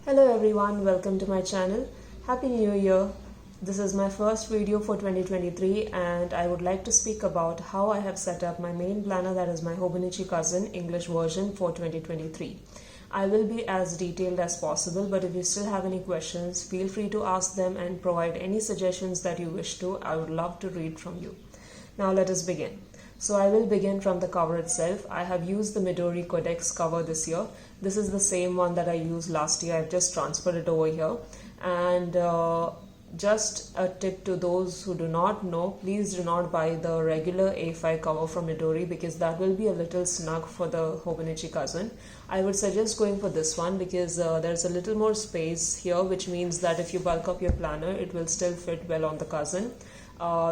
Hello everyone, welcome to my channel. Happy New Year. This is my first video for 2023 and I would like to speak about how I have set up my main planner, that is my Hobonichi Cousin English version for 2023. I will be as detailed as possible, but if you still have any questions, feel free to ask them and provide any suggestions that you wish to. I would love to read from you. Now let us begin. So I will begin from the cover itself. I have used the Midori Codex cover this year. This is the same one that I used last year. I've just transferred it over here. And just a tip to those who do not know, please do not buy the regular A5 cover from Midori because that will be a little snug for the Hobonichi Cousin. I would suggest going for this one because there's a little more space here, which means that if you bulk up your planner, it will still fit well on the Cousin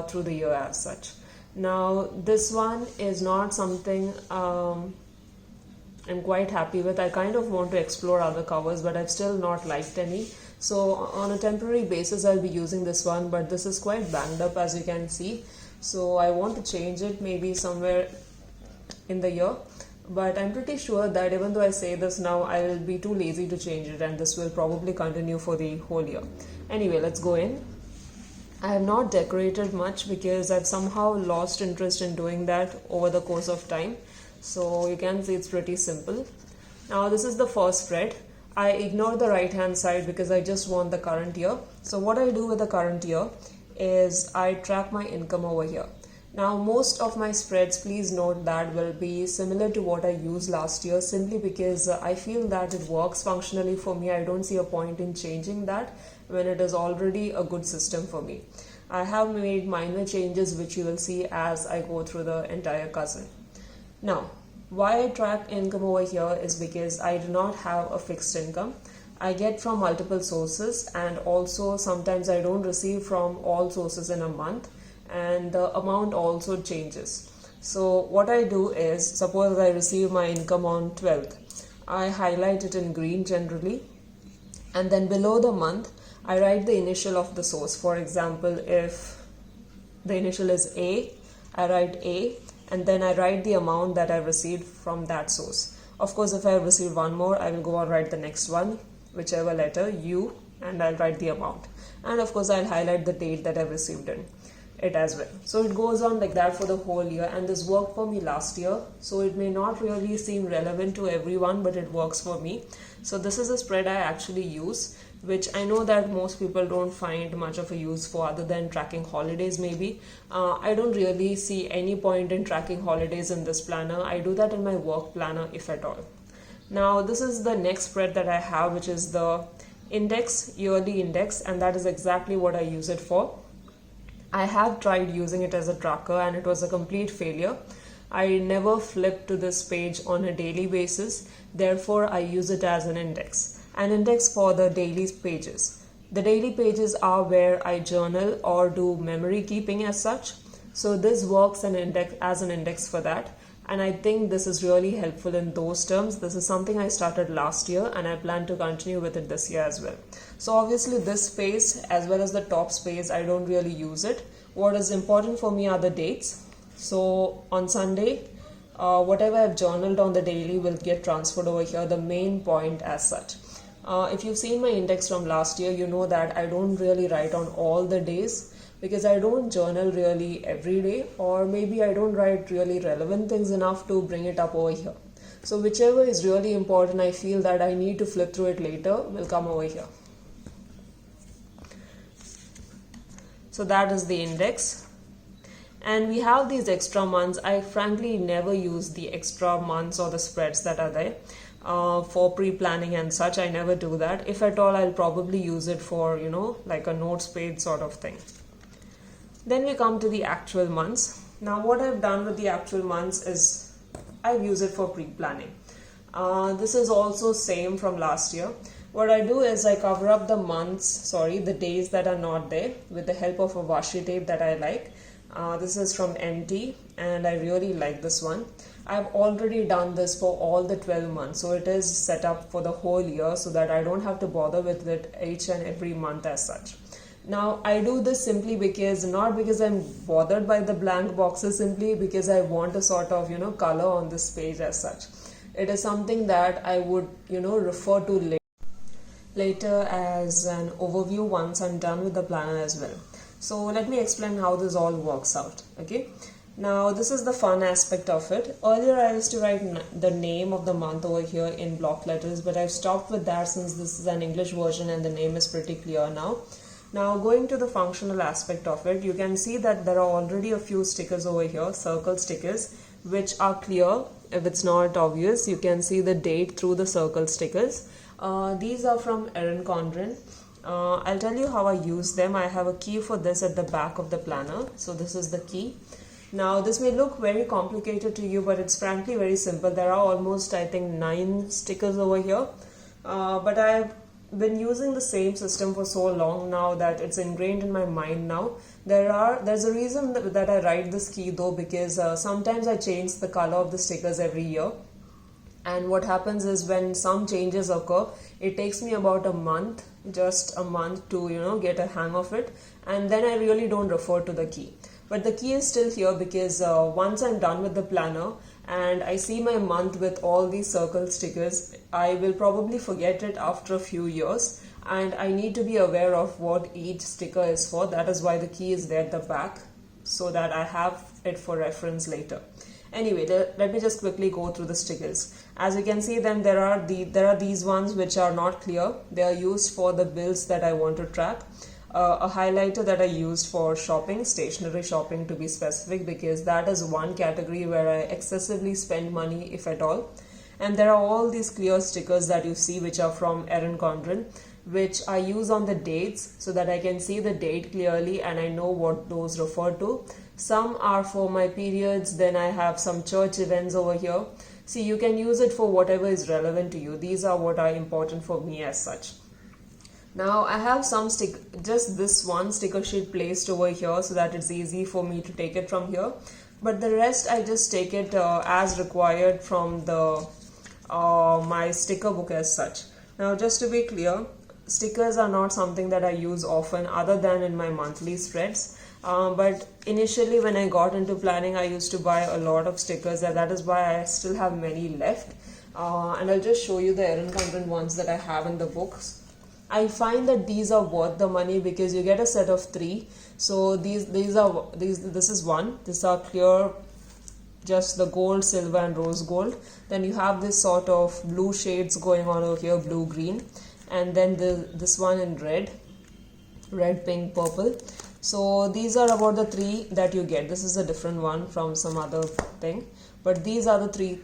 through the year as such. Now this one is not something I'm quite happy with. I kind of want to explore other covers, but I've still not liked any. So on a temporary basis I'll be using this one, but this is quite banged up as you can see. So I want to change it maybe somewhere in the year. But I'm pretty sure that even though I say this now, I will be too lazy to change it and this will probably continue for the whole year. Anyway, let's go in. I have not decorated much because I've somehow lost interest in doing that over the course of time. So you can see it's pretty simple. Now this is the first spread. I ignore the right hand side because I just want the current year. So what I do with the current year is I track my income over here. Now most of my spreads, please note, that will be similar to what I used last year, simply because I feel that it works functionally for me. I don't see a point in changing that when it is already a good system for me. I have made minor changes which you will see as I go through the entire cousin. Now, why I track income over here is because I do not have a fixed income. I get from multiple sources, and also sometimes I don't receive from all sources in a month, and the amount also changes. So what I do is, suppose I receive my income on 12th, I highlight it in green generally, and then below the month I write the initial of the source. For example, if the initial is A, I write A, and then I write the amount that I received from that source. Of course, if I receive one more, I will go and write the next one, whichever letter, U, and I'll write the amount. And of course, I'll highlight the date that I received it as well. So it goes on like that for the whole year, and this worked for me last year. So it may not really seem relevant to everyone, but it works for me. So this is a spread I actually use, which I know that most people don't find much of a use for other than tracking holidays maybe. I don't really see any point in tracking holidays in this planner. I do that in my work planner if at all. Now this is the next spread that I have, which is the index, yearly index, and that is exactly what I use it for. I have tried using it as a tracker and it was a complete failure. I never flip to this page on a daily basis, therefore I use it as an index. An index for the daily pages. The daily pages are where I journal or do memory keeping as such. So this works as an index for that. And I think this is really helpful in those terms. This is something I started last year and I plan to continue with it this year as well. So obviously this space as well as the top space, I don't really use it. What is important for me are the dates. So on Sunday, whatever I've journaled on the daily will get transferred over here, the main point as such. If you've seen my index from last year, you know that I don't really write on all the days because I don't journal really every day, or maybe I don't write really relevant things enough to bring it up over here. So whichever is really important, I feel that I need to flip through it later, will come over here. So that is the index. And we have these extra months. I frankly never use the extra months or the spreads that are there. For pre-planning and such, I never do that. If at all, I'll probably use it for, like a notes page sort of thing. Then we come to the actual months. Now what I've done with the actual months is I've used it for pre-planning. This is also same from last year. What I do is I cover up the days that are not there with the help of a washi tape that I like. This is from NT and I really like this one. I've already done this for all the 12 months, so it is set up for the whole year so that I don't have to bother with it each and every month as such. Now I do this simply because, not because I'm bothered by the blank boxes, simply because I want a sort of color on this page as such. It is something that I would refer to later. later as an overview once I'm done with the planner as well. So let me explain how this all works out. Okay, now this is the fun aspect of it. Earlier I used to write the name of the month over here in block letters, but I've stopped with that since this is an English version and the name is pretty clear now. Now going to the functional aspect of it, you can see that there are already a few stickers over here, circle stickers, which are clear. If it's not obvious, you can see the date through the circle stickers. These are from Erin Condren. I'll tell you how I use them. I have a key for this at the back of the planner. So this is the key. Now this may look very complicated to you, but it's frankly very simple. There are almost, I think, 9 stickers over here. But I've been using the same system for so long now that it's ingrained in my mind now. There's a reason that I write this key though, because sometimes I change the color of the stickers every year. And what happens is when some changes occur, it takes me about a month, just a month to, get a hang of it. And then I really don't refer to the key. But the key is still here because once I'm done with the planner and I see my month with all these circle stickers, I will probably forget it after a few years. And I need to be aware of what each sticker is for. That is why the key is there at the back, so that I have it for reference later. Anyway, let me just quickly go through the stickers. As you can see, then there are these ones which are not clear. They are used for the bills that I want to track. A highlighter that I used for shopping, stationery shopping to be specific, because that is one category where I excessively spend money, if at all. And there are all these clear stickers that you see which are from Erin Condren, which I use on the dates so that I can see the date clearly and I know what those refer to. Some are for my periods, then I have some church events over here. See, you can use it for whatever is relevant to you. These are what are important for me as such. Now I have just this one sticker sheet placed over here so that it's easy for me to take it from here. But the rest I just take it as required from the my sticker book as such. Now just to be clear, stickers are not something that I use often other than in my monthly spreads. But initially when I got into planning, I used to buy a lot of stickers, and that is why I still have many left. And I'll just show you the Erin Condren ones that I have in the books. I find that these are worth the money because you get a set of 3. So this is one. These are clear, just the gold, silver and rose gold. Then you have this sort of blue shades going on over here, blue, green. And then this one in red, pink, purple. So these are about the 3 that you get. This is a different one from some other thing. But these are the 3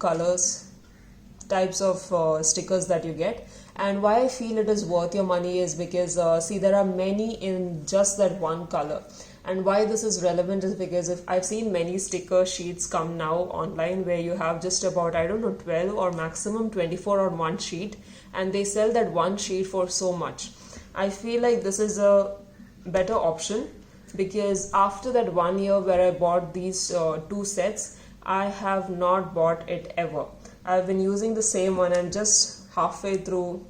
types of stickers that you get. And why I feel it is worth your money is because, see, there are many in just that one color. And why this is relevant is because if I've seen many sticker sheets come now online where you have just about, 12 or maximum 24 on one sheet, and they sell that one sheet for so much. I feel like this is a better option because after that 1 year where I bought these 2 sets, I have not bought it ever. I've been using the same one and just halfway through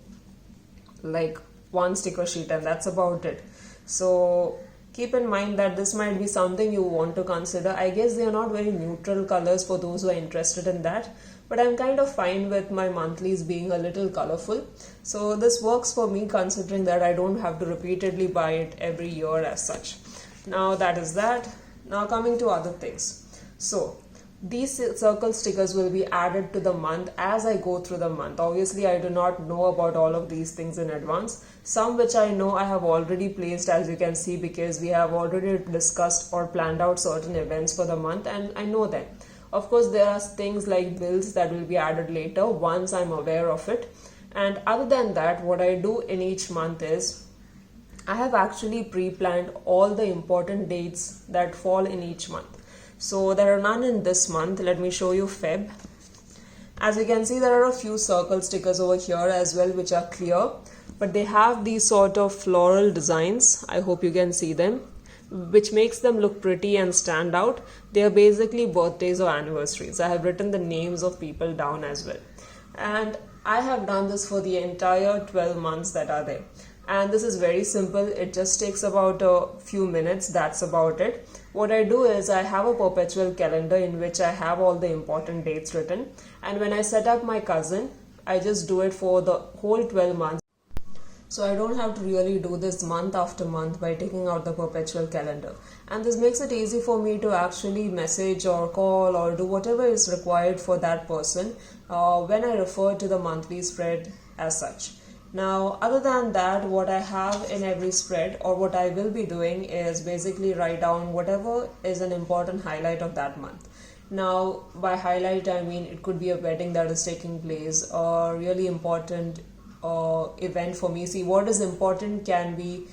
like one sticker sheet, and that's about it. So keep in mind that this might be something you want to consider. I guess they are not very neutral colors for those who are interested in that, but I'm kind of fine with my monthlies being a little colorful. So this works for me considering that I don't have to repeatedly buy it every year as such. Now that is that. Now coming to other things. So these circle stickers will be added to the month as I go through the month. Obviously, I do not know about all of these things in advance. Some which I know I have already placed, as you can see, because we have already discussed or planned out certain events for the month and I know them. Of course, there are things like bills that will be added later once I'm aware of it. And other than that, what I do in each month is I have actually pre-planned all the important dates that fall in each month. So there are none in this month. Let me show you Feb. As you can see, there are a few circle stickers over here as well which are clear, but they have these sort of floral designs. I hope you can see them, which makes them look pretty and stand out. They are basically birthdays or anniversaries. I have written the names of people down as well. And I have done this for the entire 12 months that are there. And this is very simple. It just takes about a few minutes. That's about it. What I do is I have a perpetual calendar in which I have all the important dates written. And when I set up my cousin, I just do it for the whole 12 months. So I don't have to really do this month after month by taking out the perpetual calendar. And this makes it easy for me to actually message or call or do whatever is required for that person when I refer to the monthly spread as such. Now, other than that, what I have in every spread or what I will be doing is basically write down whatever is an important highlight of that month. Now, by highlight, I mean it could be a wedding that is taking place, a really important event for me. See, what is important can be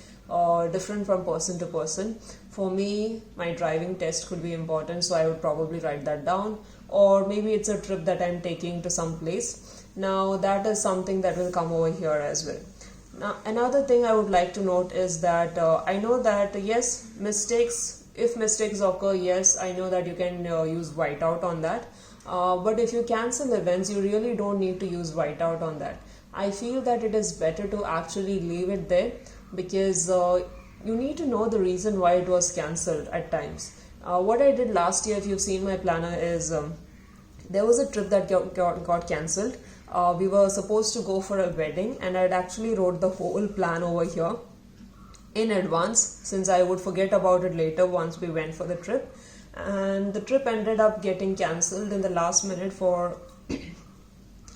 different from person to person. For me, my driving test could be important, so I would probably write that down. Or maybe it's a trip that I'm taking to some place. Now, that is something that will come over here as well. Now, another thing I would like to note is that I know that yes, if mistakes occur, yes, I know that you can use whiteout on that. But if you cancel events, you really don't need to use whiteout on that. I feel that it is better to actually leave it there because you need to know the reason why it was cancelled at times. What I did last year, if you've seen my planner, is there was a trip that got cancelled. We were supposed to go for a wedding, and I'd actually wrote the whole plan over here in advance since I would forget about it later once we went for the trip. And the trip ended up getting cancelled in the last minute for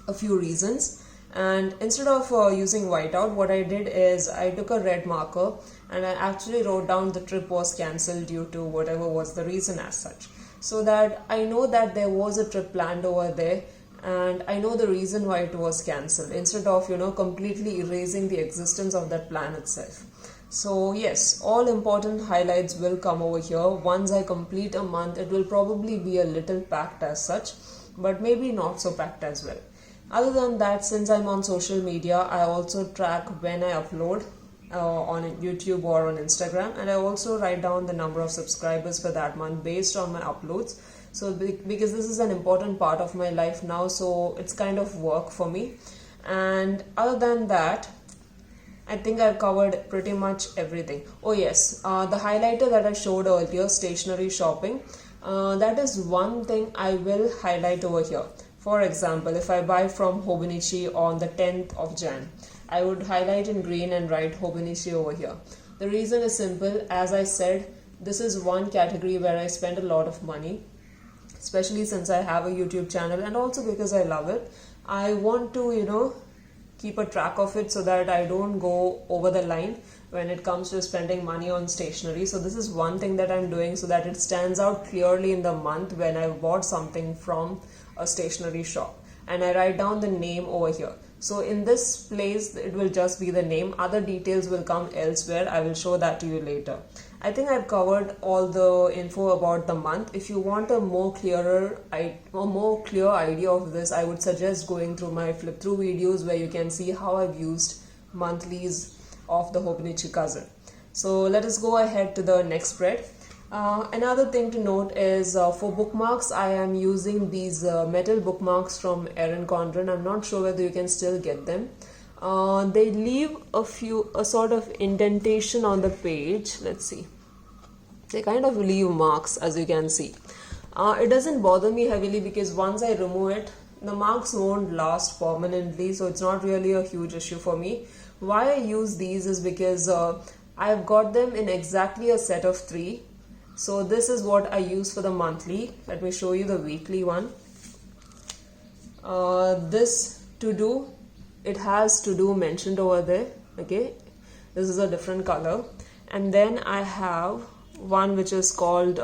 a few reasons. And instead of using whiteout, what I did is I took a red marker and I actually wrote down the trip was cancelled due to whatever was the reason as such. So that I know that there was a trip planned over there and I know the reason why it was cancelled instead of, completely erasing the existence of that plan itself. So yes, all important highlights will come over here. Once I complete a month, it will probably be a little packed as such, but maybe not so packed as well. Other than that, since I'm on social media, I also track when I upload on YouTube or on Instagram, and I also write down the number of subscribers for that month based on my uploads. So because this is an important part of my life now, so it's kind of work for me. And other than that, I think I've covered pretty much everything. Oh yes, the highlighter that I showed earlier, stationery shopping, that is one thing I will highlight over here. For example, if I buy from Hobonichi on the 10th of Jan, I would highlight in green and write Hobonichi over here. The reason is simple. As I said, this is one category where I spend a lot of money, especially since I have a YouTube channel and also because I love it. I want to, keep a track of it so that I don't go over the line when it comes to spending money on stationery. So this is one thing that I'm doing so that it stands out clearly in the month when I bought something from a stationery shop, and I write down the name over here. So in this place it will just be the name, other details will come elsewhere. I will show that to you later. I think I've covered all the info about the month. If you want a more clear idea of this, I would suggest going through my flip through videos where you can see how I've used monthlies of the Hobonichi Cousin. So let us go ahead to the next spread. Another thing to note is for bookmarks, I am using these metal bookmarks from Erin Condren. I'm not sure whether you can still get them. They leave a sort of indentation on the page. Let's see. They kind of leave marks, as you can see. It doesn't bother me heavily because once I remove it, the marks won't last permanently, so it's not really a huge issue for me. Why I use these is because I've got them in exactly a set of 3. So this is what I use for the monthly. Let me show you the weekly one. This to do, it has to do mentioned over there. Okay, this is a different color. And then I have one which is called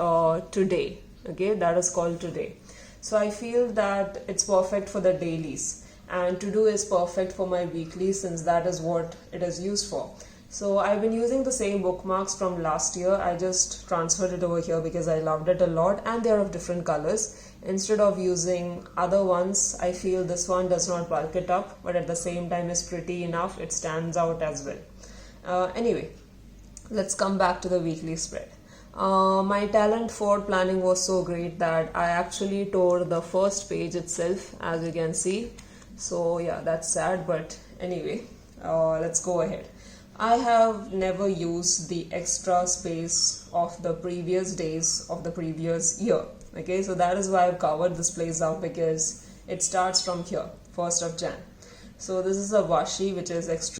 today. Okay, that is called today. So I feel that it's perfect for the dailies, and to do is perfect for my weekly since that is what it is used for. So I've been using the same bookmarks from last year. I just transferred it over here because I loved it a lot, and they're of different colors. Instead of using other ones, I feel this one does not bulk it up, but at the same time is pretty enough. It stands out as well. Anyway, let's come back to the weekly spread. My talent for planning was so great that I actually tore the first page itself, as you can see. So yeah, that's sad, but anyway, let's go ahead. I have never used the extra space of the previous days of the previous year. Okay, so that is why I've covered this place up, because it starts from here, 1st of Jan. So this is a washi which is extra.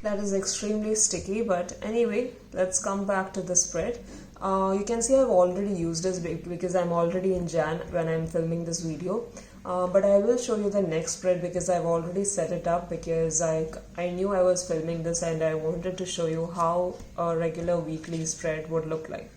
That is extremely sticky, but anyway, let's come back to the spread. You can see I've already used this because I'm already in Jan when I'm filming this video. But I will show you the next spread because I've already set it up because I knew I was filming this and I wanted to show you how a regular weekly spread would look like.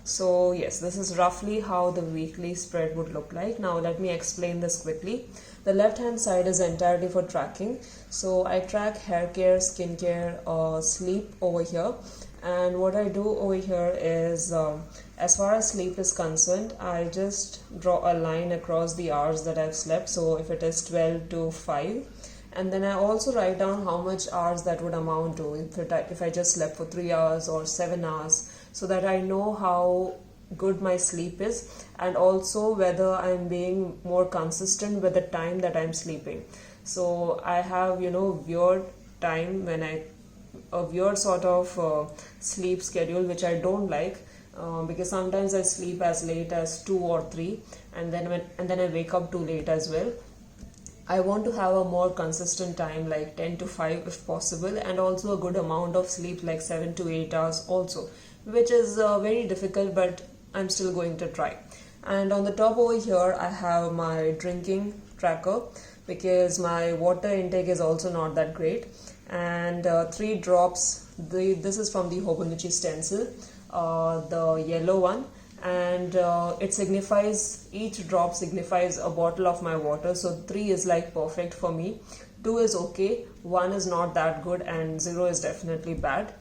So yes, this is roughly how the weekly spread would look like. Now let me explain this quickly. The left hand side is entirely for tracking. So I track hair care, skin care, sleep over here. And what I do over here is, as far as sleep is concerned, I just draw a line across the hours that I've slept. So if it is 12 to 5, and then I also write down how much hours that would amount to if I just slept for 3 hours or 7 hours, so that I know how good my sleep is and also whether I'm being more consistent with the time that I'm sleeping. So I have, weird time when a weird sort of sleep schedule which I don't like, because sometimes I sleep as late as 2 or 3 and then I wake up too late as well. I want to have a more consistent time like 10 to 5 if possible, and also a good amount of sleep like 7 to 8 hours also, which is very difficult, but I'm still going to try. And on the top over here I have my drinking tracker because my water intake is also not that great, and 3 drops. This is from the Hobonichi stencil, the yellow one, and each drop signifies a bottle of my water. So 3 is like perfect for me, 2 is okay, 1 is not that good, and 0 is definitely bad.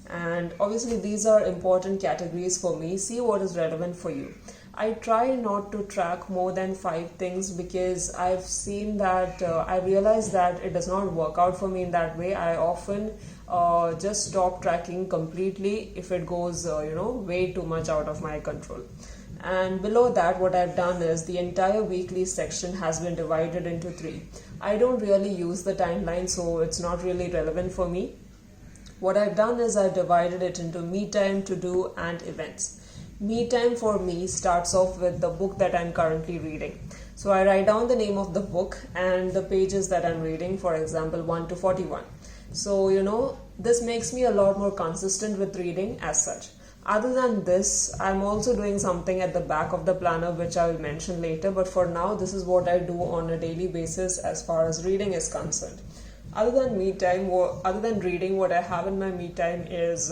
And obviously these are important categories for me. See what is relevant for you. I try not to track more than 5 things because I've seen that I realized that it does not work out for me in that way. I often just stop tracking completely if it goes way too much out of my control. And below that, what I've done is the entire weekly section has been divided into 3. I don't really use the timeline, so it's not really relevant for me. What I've done is I've divided it into me time, to do, and events. Me time for me starts off with the book that I'm currently reading. So I write down the name of the book and the pages that I'm reading, for example 1 to 41. So this makes me a lot more consistent with reading as such. Other than this, I'm also doing something at the back of the planner which I will mention later, but for now this is what I do on a daily basis as far as reading is concerned. Other than me time, other than reading, what I have in my me time is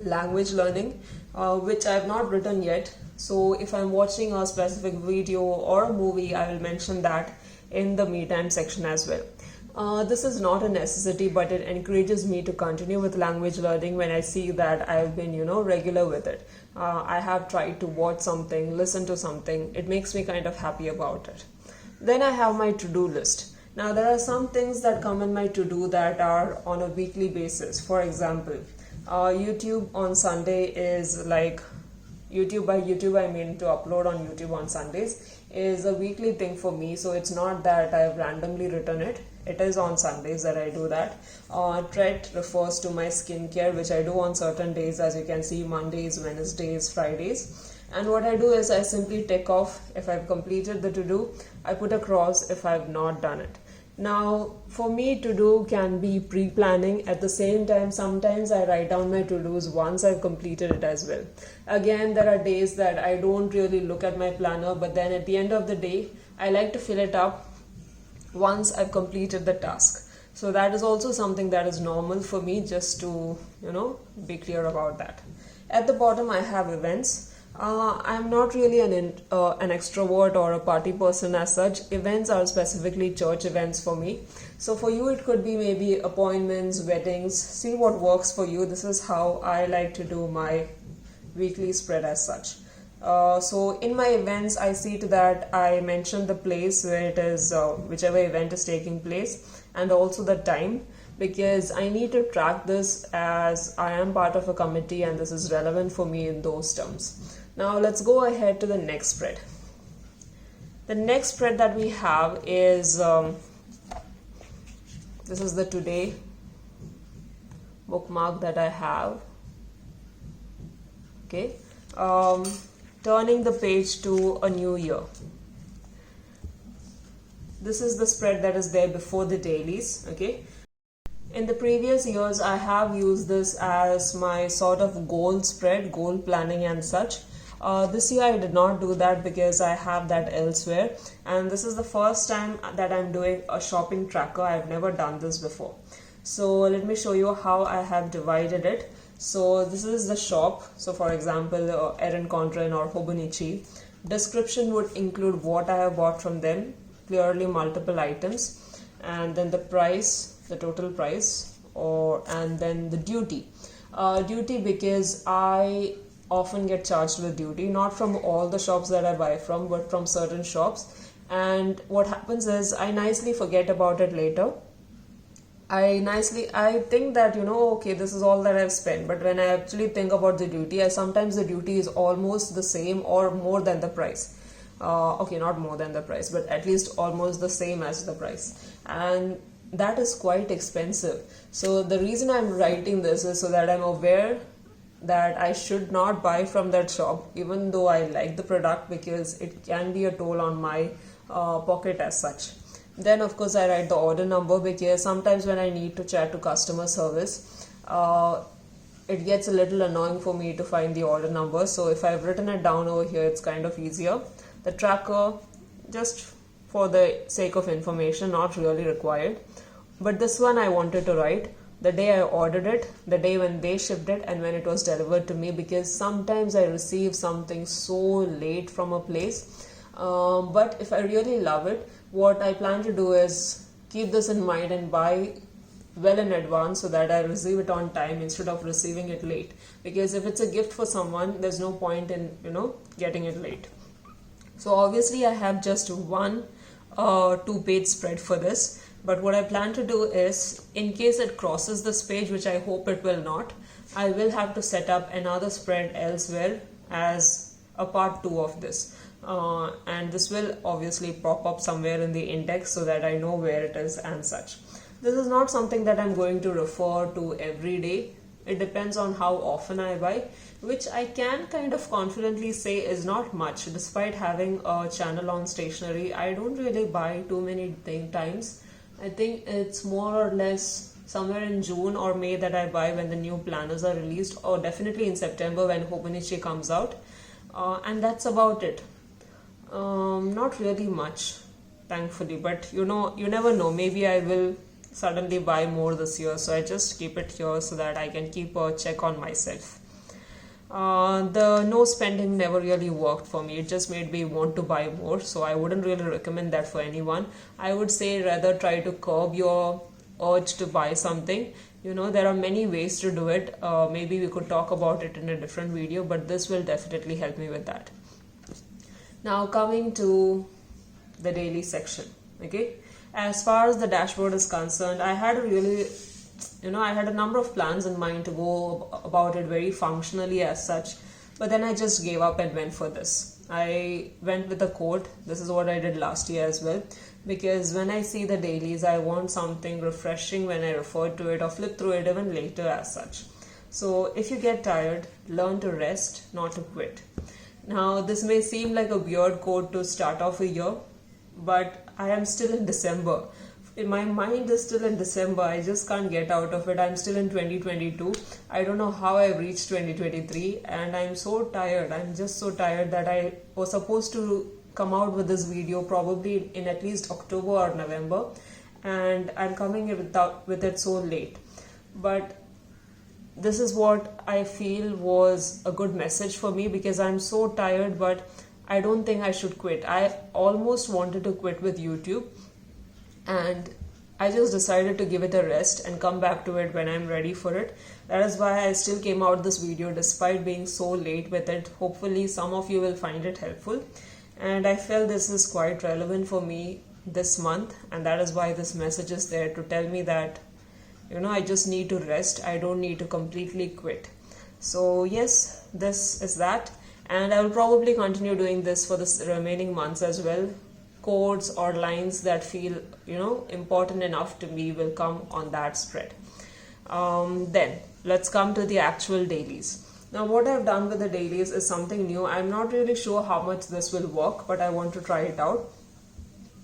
language learning, which I have not written yet. So if I'm watching a specific video or a movie, I will mention that in the me time section as well. This is not a necessity, but it encourages me to continue with language learning when I see that I've been, regular with it. I have tried to watch something, listen to something. It makes me kind of happy about it. Then I have my to-do list. Now there are some things that come in my to-do that are on a weekly basis. For example, YouTube on Sunday is like, YouTube by YouTube I mean to upload on YouTube on Sundays is a weekly thing for me. So it's not that I've randomly written it. It is on Sundays that I do that. Tret refers to my skincare, which I do on certain days, as you can see, Mondays, Wednesdays, Fridays. And what I do is I simply tick off if I've completed the to-do. I put a cross if I've not done it. Now, for me, to-do can be pre-planning. At the same time, sometimes I write down my to-dos once I've completed it as well. Again, there are days that I don't really look at my planner, but then at the end of the day, I like to fill it up once I've completed the task. So that is also something that is normal for me, just to, be clear about that. At the bottom, I have events. I'm not really an extrovert or a party person as such. Events are specifically church events for me. So for you, it could be maybe appointments, weddings. See what works for you. This is how I like to do my weekly spread as such. So in my events, I see to that I mention the place where it is, whichever event is taking place, and also the time, because I need to track this as I am part of a committee and this is relevant for me in those terms. Now let's go ahead to the next spread. The next spread that we have is, this is the today bookmark that I have. Okay. Turning the page to a new year. This is the spread that is there before the dailies. Okay. In the previous years, I have used this as my sort of goal spread, goal planning and such. This year I did not do that because I have that elsewhere, and this is the first time that I'm doing a shopping tracker. I've never done this before. So let me show you how I have divided it. So this is the shop. So for example, Erin Condren or Hobonichi. Description would include what I have bought from them, clearly multiple items, and then the price, the total price, and then the duty. Duty because I often get charged with duty, not from all the shops that I buy from, but from certain shops. And what happens is I nicely forget about it later. I think that, okay, this is all that I've spent, but when I actually think about the duty, sometimes the duty is almost the same or more than the price. Okay, not more than the price, but at least almost the same as the price. And that is quite expensive. So the reason I'm writing this is so that I'm aware that I should not buy from that shop, even though I like the product, because it can be a toll on my pocket as such. Then of course I write the order number, because sometimes when I need to chat to customer service, it gets a little annoying for me to find the order number. So if I've written it down over here, it's kind of easier. The tracker, just for the sake of information, not really required. But this one I wanted to write the day I ordered it, the day when they shipped it, and when it was delivered to me, because sometimes I receive something so late from a place. But if I really love it, what I plan to do is keep this in mind and buy well in advance so that I receive it on time instead of receiving it late. Because if it's a gift for someone, there's no point in, getting it late. So obviously I have just one 2-page spread for this. But what I plan to do is, in case it crosses this page, which I hope it will not, I will have to set up another spread elsewhere as a part 2 of this. And this will obviously pop up somewhere in the index so that I know where it is and such. This is not something that I'm going to refer to every day. It depends on how often I buy, which I can kind of confidently say is not much. Despite having a channel on stationery, I don't really buy too many times. I think it's more or less somewhere in June or May that I buy when the new planners are released, or definitely in September when Hobonichi comes out. And that's about it. Not really much, thankfully, but you never know, maybe I will suddenly buy more this year, so I just keep it here so that I can keep a check on myself. The no spending never really worked for me. It just made me want to buy more, so I wouldn't really recommend that for anyone. I would say rather try to curb your urge to buy something. There are many ways to do it. Maybe we could talk about it in a different video, but this will definitely help me with that. Now coming to the daily section, okay? As far as the dashboard is concerned, I had a number of plans in mind to go about it very functionally as such, but then I just gave up and went for this. I went with a quote. This is what I did last year as well, because when I see the dailies, I want something refreshing when I refer to it or flip through it even later as such. So if you get tired, learn to rest, not to quit. Now, this may seem like a weird quote to start off a year, but I am still in December. My mind is still in December. I just can't get out of it. I'm still in 2022. I don't know how I reached 2023, and I'm so tired. I'm just so tired that I was supposed to come out with this video probably in at least October or November, and I'm coming with it so late. But this is what I feel was a good message for me, because I'm so tired, but I don't think I should quit. I almost wanted to quit with YouTube, and I just decided to give it a rest and come back to it when I'm ready for it. That is why I still came out this video despite being so late with it. Hopefully some of you will find it helpful, and I felt this is quite relevant for me this month, and that is why this message is there, to tell me that I just need to rest. I don't need to completely quit. So yes, this is that, and I will probably continue doing this for the remaining months as well. Codes or lines that feel important enough to me will come on that spread. Then let's come to the actual dailies. Now what I've done with the dailies is something new. I'm not really sure how much this will work, but I want to try it out.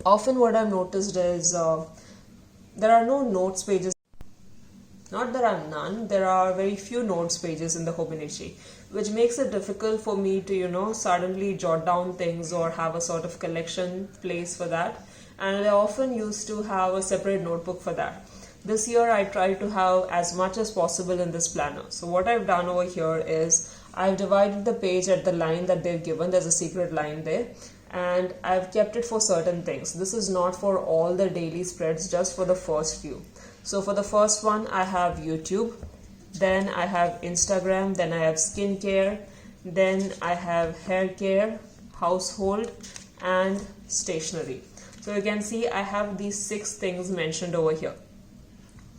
Often what I've noticed is there are no notes pages. Not there are none, there are very few notes pages in the Hobonichi, which makes it difficult for me to, suddenly jot down things or have a sort of collection place for that. And I often used to have a separate notebook for that. This year I try to have as much as possible in this planner. So what I've done over here is I've divided the page at the line that they've given. There's a secret line there. And I've kept it for certain things. This is not for all the daily spreads, just for the first few. So for the first one, I have YouTube, then I have Instagram, then I have skincare, then I have hair care, household, and stationery. So you can see I have these 6 things mentioned over here.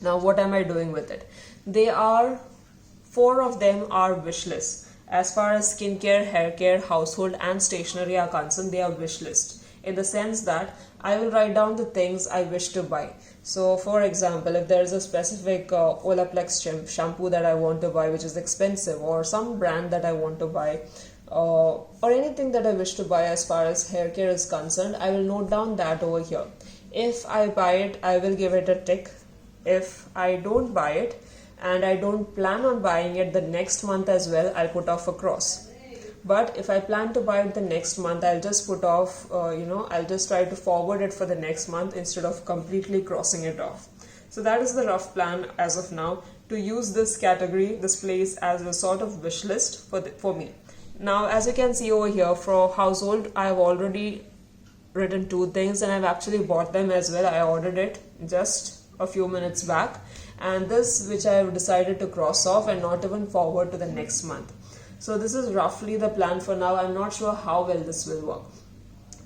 Now what am I doing with it? 4 of them are wish lists. As far as skincare, hair care, household and stationery are concerned, they are wish list. In the sense that I will write down the things I wish to buy. So for example, if there is a specific Olaplex shampoo that I want to buy which is expensive, or some brand that I want to buy, or anything that I wish to buy as far as hair care is concerned, I will note down that over here. If I buy it, I will give it a tick. If I don't buy it, and I don't plan on buying it the next month as well, I'll put off a cross. But if I plan to buy it the next month, I'll just put off, I'll just try to forward it for the next month instead of completely crossing it off. So that is the rough plan as of now, to use this category, this place, as a sort of wish list for me. Now, as you can see over here, for household, I've already written 2 things and I've actually bought them as well. I ordered it just a few minutes back. And this, which I have decided to cross off and not even forward to the next month. So this is roughly the plan for now. I'm not sure how well this will work.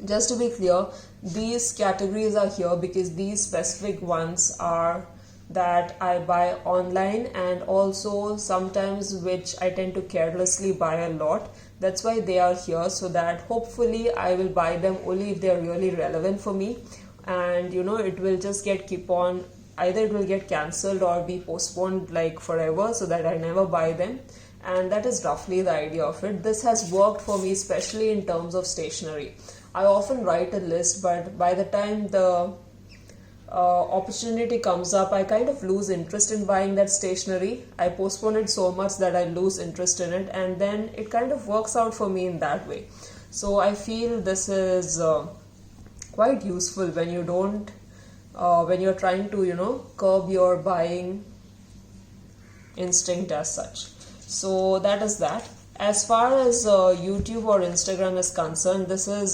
Just to be clear, these categories are here because these specific ones are that I buy online, and also sometimes which I tend to carelessly buy a lot. That's why they are here, so that hopefully I will buy them only if they are really relevant for me. And it will just keep on, either it will get cancelled or be postponed like forever, so that I never buy them. And that is roughly the idea of it. This has worked for me, especially in terms of stationery. I often write a list, but by the time the opportunity comes up, I kind of lose interest in buying that stationery. I postpone it so much that I lose interest in it, and then it kind of works out for me in that way. So I feel this is quite useful when you don't when you're trying to curb your buying instinct as such. So that is that. As far as YouTube or Instagram is concerned,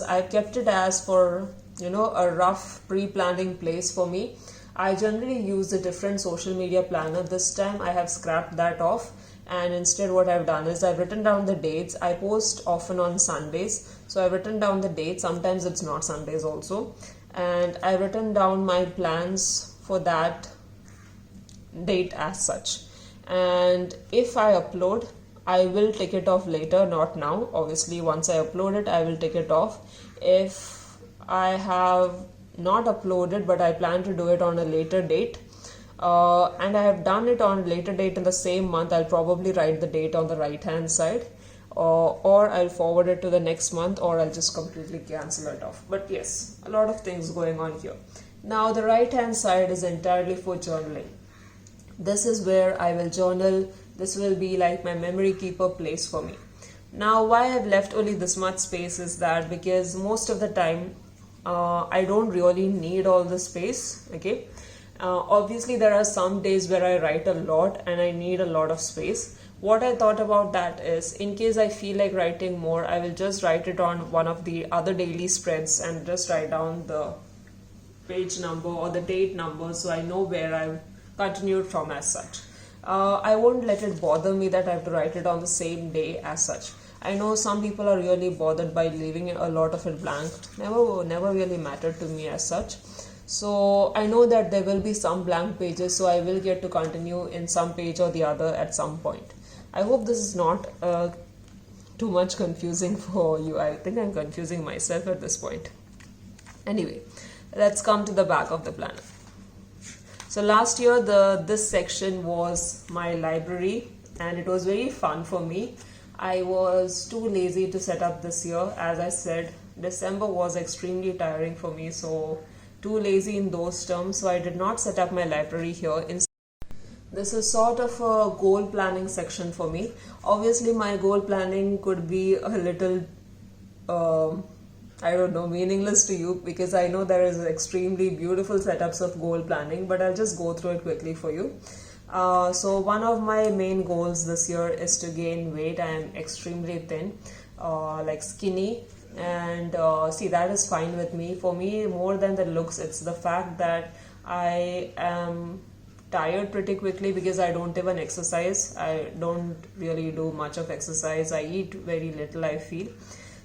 I've kept it as for a rough pre-planning place for me. I generally use a different social media planner. This time I have scrapped that off, and instead what I've done is I've written down the dates. I post often on Sundays, so I've written down the dates. Sometimes it's not Sundays also, and I've written down my plans for that date as such. And if I upload, I will take it off later, not now. Obviously, once I upload it, I will take it off. If I have not uploaded, but I plan to do it on a later date, and I have done it on a later date in the same month, I'll probably write the date on the right hand side, or I'll forward it to the next month, or I'll just completely cancel it off. But yes, a lot of things going on here. Now the right hand side is entirely for journaling. This is where I will journal. This will be like my memory keeper place for me. Now why I've left only this much space is that because most of the time I don't really need all the space. Okay, obviously there are some days where I write a lot and I need a lot of space. What I thought about that is, in case I feel like writing more, I will just write it on one of the other daily spreads and just write down the page number or the date number, so I know where I've continued from as such. I won't let it bother me that I have to write it on the same day as such. I know some people are really bothered by leaving a lot of it blank. Never really mattered to me as such. So I know that there will be some blank pages, so I will get to continue in some page or the other at some point. I hope this is not too much confusing for you. I think I'm confusing myself at this point. Anyway, let's come to the back of the planner. So last year this section was my library, and it was very fun for me. I was too lazy to set up this year. As I said, December was extremely tiring for me, so too lazy in those terms, so I did not set up my library here. This is sort of a goal planning section for me. Obviously, my goal planning could be a little, I don't know, meaningless to you, because I know there is extremely beautiful setups of goal planning, but I'll just go through it quickly for you. So one of my main goals this year is to gain weight. I am extremely thin, like skinny, and see, that is fine with me. For me, more than the looks, it's the fact that I am tired pretty quickly because I don't even exercise. I don't really do much of exercise. I eat very little, I feel.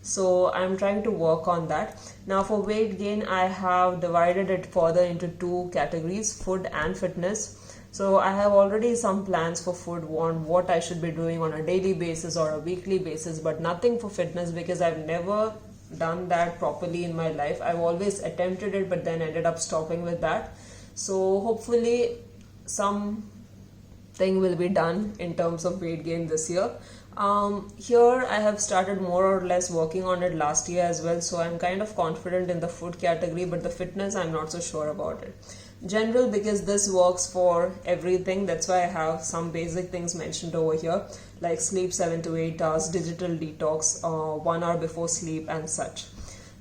So I'm trying to work on that. Now for weight gain, I have divided it further into two categories, food and fitness. So I have already some plans for food, on what I should be doing on a daily basis or a weekly basis, but nothing for fitness because I've never done that properly in my life. I've always attempted it, but then ended up stopping with that. So hopefully something will be done in terms of weight gain this year. Here I have started more or less working on it last year as well, so I'm kind of confident in the food category, but the fitness I'm not so sure about it. General, because this works for everything, that's why I have some basic things mentioned over here, like sleep 7 to 8 hours, digital detox, 1 hour before sleep and such.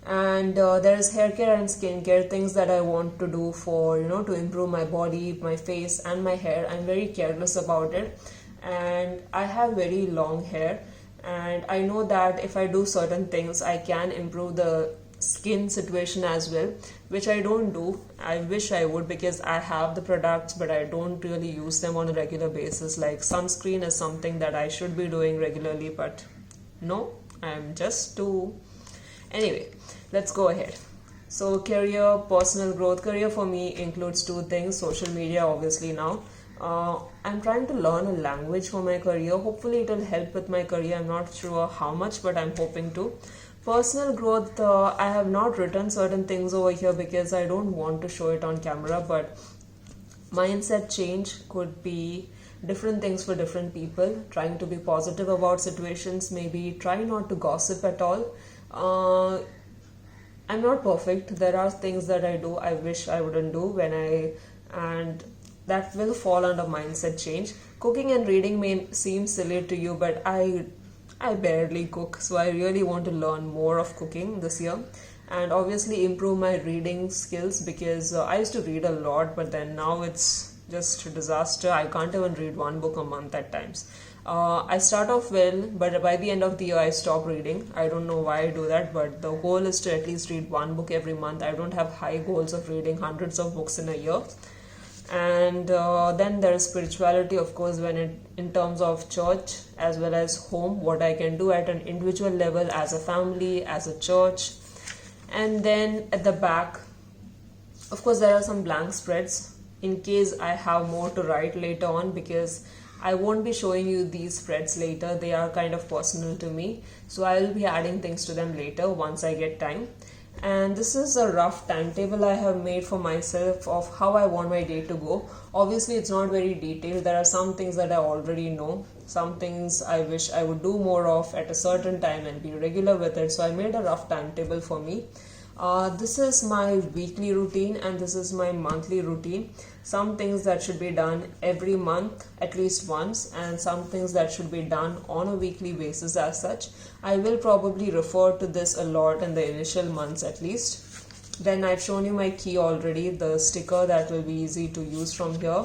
And there is hair care and skincare, things that I want to do for, to improve my body, my face and my hair. I'm very careless about it, and I have very long hair, and I know that if I do certain things I can improve the skin situation as well, which I don't do. I wish I would, because I have the products but I don't really use them on a regular basis. Like sunscreen is something that I should be doing regularly, but no, I'm just too. Anyway, let's go ahead. So career, personal growth. Career for me includes two things: social media, obviously now. I'm trying to learn a language for my career. Hopefully it will help with my career. I'm not sure how much, but I'm hoping to. Personal growth, I have not written certain things over here because I don't want to show it on camera, but mindset change could be different things for different people. Trying to be positive about situations, maybe try not to gossip at all. I'm not perfect. There are things that I do I wish I wouldn't do and that will fall under mindset change. Cooking and reading may seem silly to you, but I barely cook, so I really want to learn more of cooking this year, and obviously improve my reading skills, because I used to read a lot, but then now it's just a disaster. I can't even read one book a month at times. I start off well, but by the end of the year I stop reading. I don't know why I do that, but the goal is to at least read one book every month. I don't have high goals of reading hundreds of books in a year. And then there is spirituality, of course, in terms of church as well as home, what I can do at an individual level, as a family, as a church. And then at the back, of course, there are some blank spreads in case I have more to write later on, because I won't be showing you these spreads later. They are kind of personal to me, so I will be adding things to them later once I get time. And this is a rough timetable I have made for myself of how I want my day to go. Obviously it's not very detailed. There are some things that I already know, some things I wish I would do more of at a certain time and be regular with it. So I made a rough timetable for me. This is my weekly routine and this is my monthly routine. Some things that should be done every month at least once, and some things that should be done on a weekly basis as such. I will probably refer to this a lot in the initial months at least. Then I've shown you my key already, the sticker that will be easy to use from here.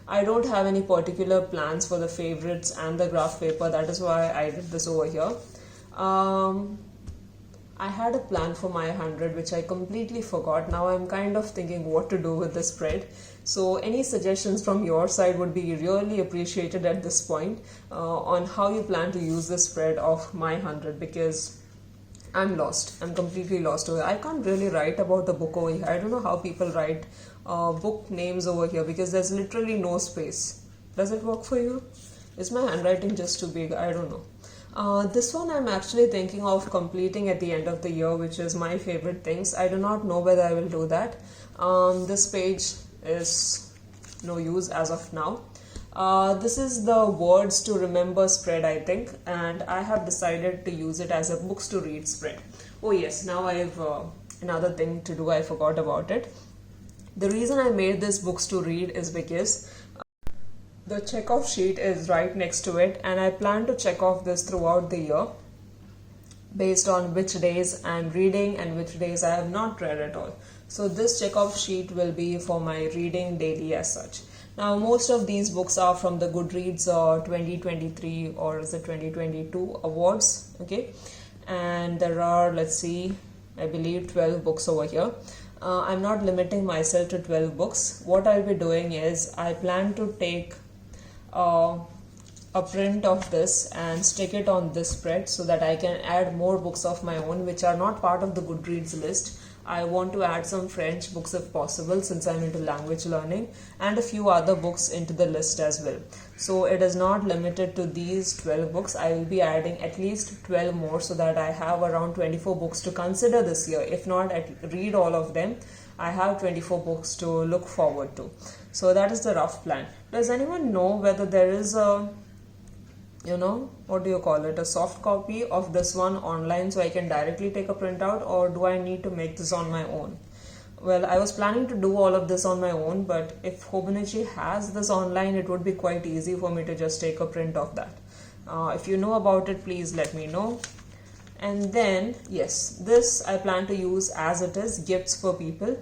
I don't have any particular plans for the favorites and the graph paper, that is why I did this over here. I had a plan for my 100 which I completely forgot. Now I'm kind of thinking what to do with the spread. So any suggestions from your side would be really appreciated at this point on how you plan to use the spread of my 100, because I'm lost. I'm completely lost over here. I can't really write about the book over here. I don't know how people write book names over here because there's literally no space. Does it work for you? Is my handwriting just too big? I don't know. This one I'm actually thinking of completing at the end of the year, which is my favorite things. I do not know whether I will do that. This page is no use as of now. This is the words to remember spread, I think, and I have decided to use it as a books to read spread. Oh yes, now I have another thing to do. I forgot about it. The reason I made this books to read is because The check-off sheet is right next to it, and I plan to check off this throughout the year based on which days I'm reading and which days I have not read at all. So this check-off sheet will be for my reading daily as such. Now most of these books are from the Goodreads 2023 or is it 2022 awards, okay? And there are, let's see, I believe 12 books over here. I'm not limiting myself to 12 books. What I'll be doing is I plan to take a print of this and stick it on this spread so that I can add more books of my own which are not part of the Goodreads list. I want to add some French books if possible since I'm into language learning, and a few other books into the list as well. So it is not limited to these 12 books. I will be adding at least 12 more so that I have around 24 books to consider this year. If not read all of them, I have 24 books to look forward to. So that is the rough plan. Does anyone know whether there is a, what do you call it, a soft copy of this one online so I can directly take a printout, or do I need to make this on my own? Well, I was planning to do all of this on my own, but if Hobonichi has this online, it would be quite easy for me to just take a print of that. If you know about it, please let me know. And then, yes, this I plan to use as it is, gifts for people.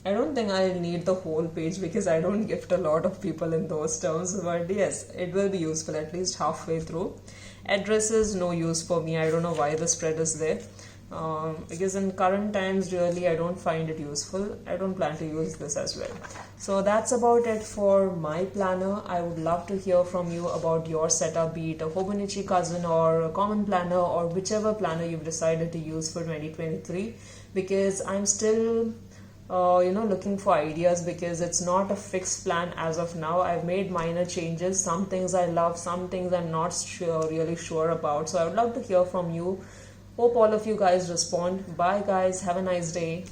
I don't think I'll need the whole page because I don't gift a lot of people in those terms, but yes, it will be useful at least halfway through. Addresses, no use for me. I don't know why the spread is there. Because in current times, really, I don't find it useful. I don't plan to use this as well. So that's about it for my planner. I would love to hear from you about your setup, be it a Hobonichi Cousin or a common planner or whichever planner you've decided to use for 2023, because I'm still looking for ideas because it's not a fixed plan as of now. I've made minor changes. Some things I love, some things I'm not really sure about. So I would love to hear from you. Hope all of you guys respond. Bye guys. Have a nice day.